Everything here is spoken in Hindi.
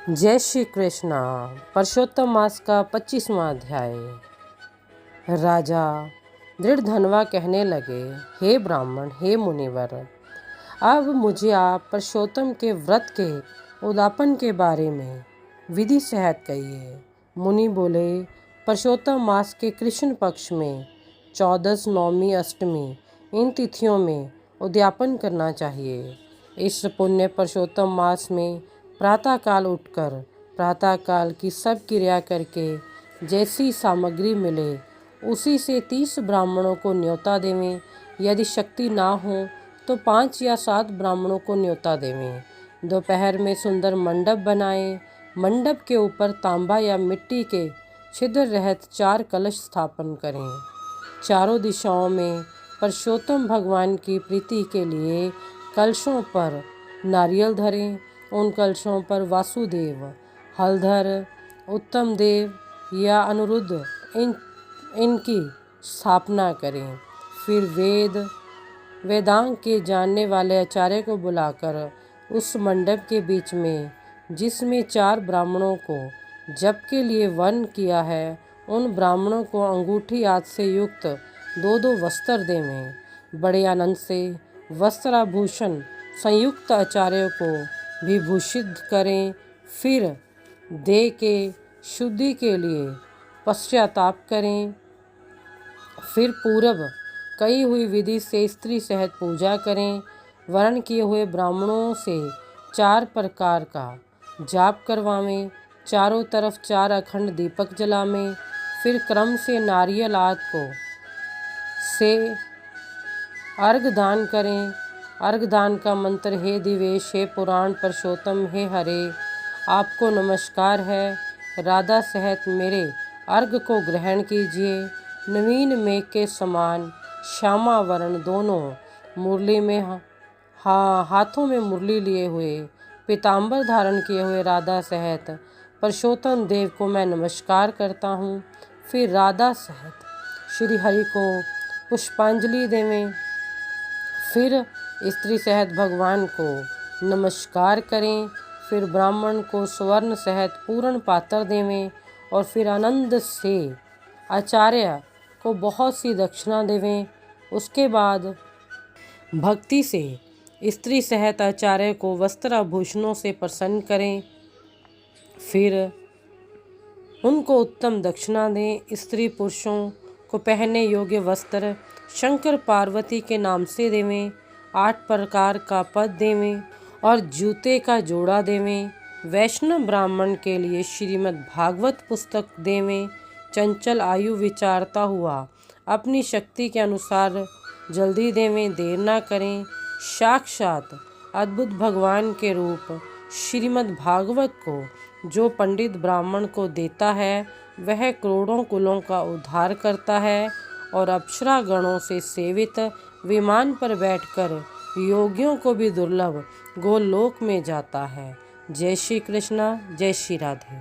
जय श्री कृष्णा। पुरुषोत्तम मास का 25वां अध्याय। राजा दृढ़धनवा कहने लगे, हे ब्राह्मण, हे मुनिवर, अब मुझे आप पुरुषोत्तम के व्रत के उद्यापन के बारे में विधि सहित कहिए। मुनि बोले, पुरुषोत्तम मास के कृष्ण पक्ष में 14, नवमी, अष्टमी इन तिथियों में उद्यापन करना चाहिए। इस पुण्य पुरुषोत्तम मास में प्रातःकाल उठकर प्रातःकाल की सब क्रिया करके जैसी सामग्री मिले उसी से 30 ब्राह्मणों को न्योता देवें। यदि शक्ति ना हो तो 5 या 7 ब्राह्मणों को न्योता देवें। दोपहर में सुंदर मंडप बनाएं। मंडप के ऊपर तांबा या मिट्टी के छिद्र रहित 4 कलश स्थापन करें। चारों दिशाओं में पुरुषोत्तम भगवान की प्रीति के लिए कलशों पर नारियल धरें। उन कलशों पर वासुदेव, हलधर, उत्तम देव या अनिरुद्ध इनकी स्थापना करें। फिर वेदांग के जानने वाले आचार्य को बुलाकर उस मंडप के बीच में, जिसमें 4 ब्राह्मणों को जप के लिए वर्ण किया है, उन ब्राह्मणों को अंगूठी आदि से युक्त 2-2 वस्त्र देवें। बड़े आनंद से वस्त्राभूषण संयुक्त आचार्यों को भी भूषित करें। फिर देह के शुद्धि के लिए पश्चाताप करें। फिर पूर्व कही हुई विधि से स्त्री सहित पूजा करें। वर्ण किए हुए ब्राह्मणों से 4 प्रकार का जाप करवावें। चारों तरफ 4 अखंड दीपक जलावें। फिर क्रम से नारियल आदि को से अर्घदान करें। अर्घदान का मंत्र, हे दिवेश, हे पुराण पुरुषोत्तम, हे हरे, आपको नमस्कार है। राधा सहित मेरे अर्घ को ग्रहण कीजिए। नवीन मेघ के समान श्यामा वर्ण, दोनों मुरली में हाथों में मुरली लिए हुए, पीताम्बर धारण किए हुए राधा सहित पुरुषोत्तम देव को मैं नमस्कार करता हूँ। फिर राधा सहित श्री हरि को पुष्पांजलि देवें। फिर स्त्री सहित भगवान को नमस्कार करें। फिर ब्राह्मण को स्वर्ण सहित पूर्ण पात्र देवें और फिर आनंद से आचार्य को बहुत सी दक्षिणा देवें। उसके बाद भक्ति से स्त्री सहित आचार्य को वस्त्र आभूषणों से प्रसन्न करें। फिर उनको उत्तम दक्षिणा दें। स्त्री पुरुषों को पहनने योग्य वस्त्र शंकर पार्वती के नाम से देवें। 8 प्रकार का पद देवें और जूते का जोड़ा देवें। वैष्णव ब्राह्मण के लिए श्रीमद् भागवत पुस्तक देवें। चंचल आयु विचारता हुआ अपनी शक्ति के अनुसार जल्दी देवें, देर ना करें। साक्षात अद्भुत भगवान के रूप श्रीमद् भागवत को जो पंडित ब्राह्मण को देता है, वह करोड़ों कुलों का उद्धार करता है और अप्सरा गणों से सेवित विमान पर बैठकर योगियों को भी दुर्लभ गोलोक में जाता है। जय श्री कृष्णा, जय श्री राधे।